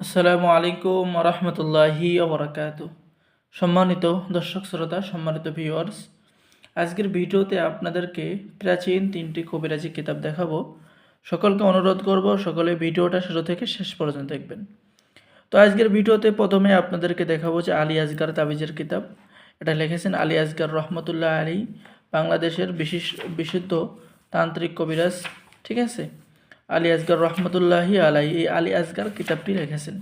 আসসালামু আলাইকুম রহমতুল্লাহি ওবরাকাতু। সম্মানিত দর্শক শ্রোতা, সম্মানিত ভিউয়ার্স, আজকের ভিডিওতে আপনাদেরকে প্রাচীন 3টি কবিরাজি কিতাব দেখাবো। সকলকে অনুরোধ করব সকলে ভিডিওটা শুরু থেকে শেষ পর্যন্ত দেখবেন। তো আজকের ভিডিওতে প্রথমে আপনাদেরকে দেখাবো যে আলী আসগার তাবিজের কিতাব। এটা লিখেছেন আলী আসগার রহমতুল্লাহ আলী, বাংলাদেশের বিশুদ্ধ তান্ত্রিক কবিরাজ। ঠিক আছে, আলী আসগার রহমতুল্লাহি আলাই এই আলী আসগার কিতাবটি লিখেছেন।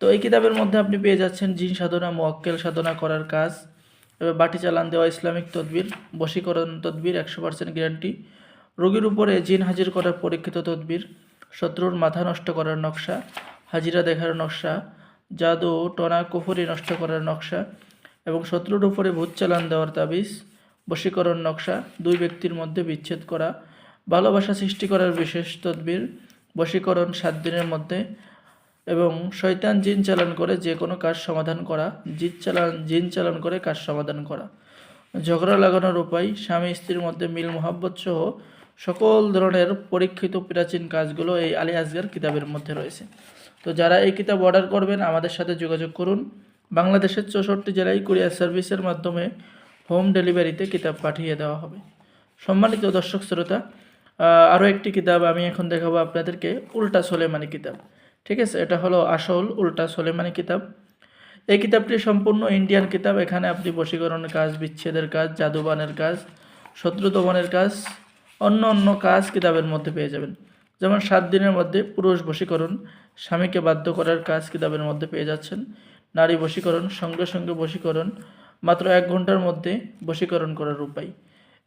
তো এই কিতাবের মধ্যে আপনি পেয়ে যাচ্ছেন জিন সাধনা, মোয়াক্কেল সাধনা করার কাজ, এবার বাটি চালান দেওয়া, ইসলামিক তদবির, বশীকরণ তদবির 100% গ্যারান্টি, রোগীর উপরে জিন হাজির করার পরীক্ষিত তদবির, শত্রুর মাথা নষ্ট করার নকশা, হাজিরা দেখার নকশা, জাদু টনা কুফরি নষ্ট করার নকশা এবং শত্রুর উপরে ভূত চালান দেওয়ার তাবিজ, বশীকরণ নকশা, দুই ব্যক্তির মধ্যে বিচ্ছেদ করা, ভালোবাসা সৃষ্টি করার বিশেষ তদবির, বশীকরণ 7 দিনের মধ্যে এবং শয়তান জিন চালান করে যে কোনো কাজ সমাধান করা, জিন চালান করে কাজ সমাধান করা, ঝগড়া লাগানোর উপায়, স্বামী স্ত্রীর মধ্যে মিল মোহাব্বত সহ সকল ধরনের পরীক্ষিত প্রাচীন কাজগুলো এই আলী আসগার কিতাবের মধ্যে রয়েছে। তো যারা এই কিতাব অর্ডার করবেন আমাদের সাথে যোগাযোগ করুন। বাংলাদেশের 64 জেলায় কুরিয়ার সার্ভিসের মাধ্যমে হোম ডেলিভারিতে কিতাব পাঠিয়ে দেওয়া হবে। সম্মানিত দর্শক শ্রোতা, আরও একটি কিতাব আমি এখন দেখাবো আপনাদেরকে, উল্টা সোলেমানি কিতাব। ঠিক আছে, এটা হলো আসল উল্টা সোলেমানি কিতাব। এই কিতাবটি সম্পূর্ণ ইন্ডিয়ান কিতাব। এখানে আপনি বশীকরণের কাজ, বিচ্ছেদের কাজ, জাদুবানের কাজ, শত্রু দমনের কাজ, অন্য কাজ কিতাবের মধ্যে পেয়ে যাবেন। যেমন 7 দিনের মধ্যে পুরুষ বশীকরণ, স্বামীকে বাধ্য করার কাজ কিতাবের মধ্যে পেয়ে যাচ্ছেন। নারী বশীকরণ, সঙ্গে সঙ্গে বশীকরণ, মাত্র 1 ঘন্টার মধ্যে বশীকরণ করার উপায়,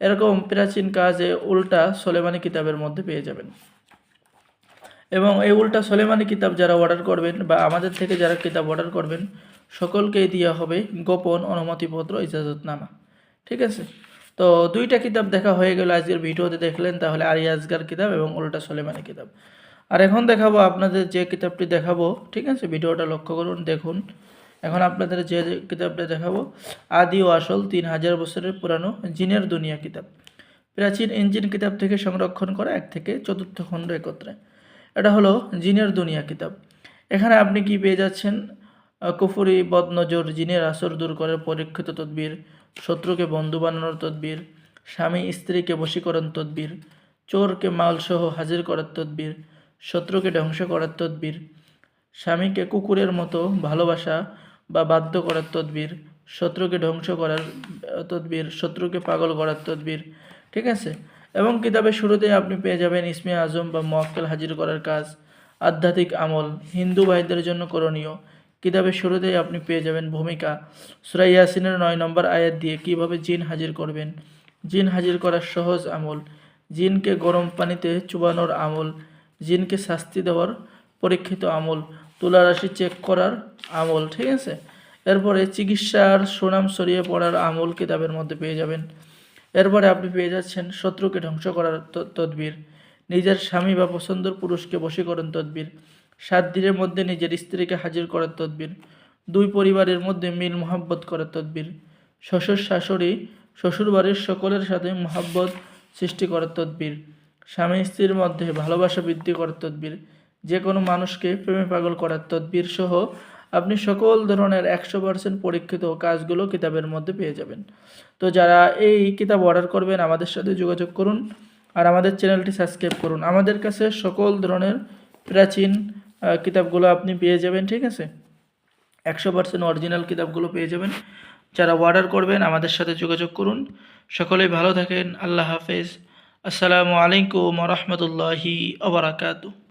এরকম প্রাচীন কাজে উল্টা সোলেমানি কিতাবের মধ্যে পেয়ে যাবেন। এবং এই উল্টা সোলেমানি কিতাব যারা অর্ডার করবেন বা আমাদের থেকে যারা কিতাব অর্ডার করবেন সকলকেই দেওয়া হবে গোপন অনুমতিপত্র, ইজাজতনামা। ঠিক আছে, তো 2টা কিতাব দেখা হয়ে গেল আজকের ভিডিওতে, দেখলেন তাহলে আলী আসগার কিতাব এবং উল্টা সোলেমানি কিতাব। আর এখন দেখাবো আপনাদের যে কিতাবটি দেখাবো, ঠিক আছে, ভিডিওটা লক্ষ্য করুন, দেখুন। এখন আপনাদের যে কিতাবটা দেখাবো আদি ও আসল 3000 বছরের পুরানো জিনের দুনিয়া কিতাব, প্রাচীন ইঞ্জিন কিতাব থেকে সংরক্ষণ করা 1 থেকে 4th খণ্ড একত্রে। এটা হলো জিনের দুনিয়া কিতাব। এখানে আপনি কি পেয়ে যাচ্ছেন? কুফরি, বদনজর, জিনের আসর দূর করার পরীক্ষিত তদবির, শত্রুকে বন্ধু বানানোর তদবির, স্বামী স্ত্রীকে বশীকরণ তদবির, চোরকে মালসহ হাজির করার তদবির, শত্রুকে ধ্বংস করার তদবির, স্বামীকে কুকুরের মতো ভালোবাসা বা বাধ্য করার তদবির, শত্রুকে ধ্বংস করার তদবির, শত্রুকে পাগল করার তদবির। ঠিক আছে, এবং কিতাবের শুরুতেই আপনি পেয়ে যাবেন ইসমে আজম বা মোয়াক্কেল হাজির করার কাজ, আধ্যাত্মিক আমল, হিন্দু ভাইদের জন্য করণীয়। কিতাবের শুরুতেই আপনি পেয়ে যাবেন ভূমিকা, সূরা ইয়াসিনের 9 নম্বর আয়াত দিয়ে কিভাবে জিন হাজির করবেন, জিন হাজির করার সহজ আমল, জিনকে গরম পানিতে চুবানোর আমল, জিনকে শাস্তি দেওয়ার পরীক্ষিত আমল, তুলা রাশি চেক করার আমল। ঠিক আছে, এরপরে চিকিৎসার সুনাম ছড়িয়ে পড়ার আমল কিতাবের মধ্যে পেয়ে যাবেন। এরপরে আপনি পেয়ে যাচ্ছেন শত্রুকে ধ্বংস করার তদবির, নিজের স্বামী বা পছন্দের পুরুষকে বশীকরণ তদবির, 7 দিনের মধ্যে নিজের স্ত্রীকে হাজির করার তদবির, 2 পরিবারের মধ্যে মিল মোহাব্বত করার তদবির, শ্বশুর শাশুড়ি শ্বশুরবাড়ির সকলের সাথে মোহাব্বত সৃষ্টি করার তদবির, স্বামী স্ত্রীর মধ্যে ভালোবাসা বৃদ্ধি করার তদবির, যে কোনো মানুষকে প্রেমে পাগল করার তদবির সহ আপনি সকল ধরনের 100% পরীক্ষিত কাজগুলো কিতাবের মধ্যে পেয়ে যাবেন। তো যারা এই কিতাব অর্ডার করবেন আমাদের সাথে যোগাযোগ করুন আর আমাদের চ্যানেলটি সাবস্ক্রাইব করুন। আমাদের কাছে সকল ধরনের প্রাচীন কিতাবগুলো আপনি পেয়ে যাবেন। ঠিক আছে, 100% অরিজিনাল কিতাবগুলো পেয়ে যাবেন। যারা অর্ডার করবেন আমাদের সাথে যোগাযোগ করুন। সকলেই ভালো থাকেন। আল্লাহ হাফেজ। আসসালামু আলাইকুম ওয়া রাহমাতুল্লাহি ওয়া বারাকাতুহু।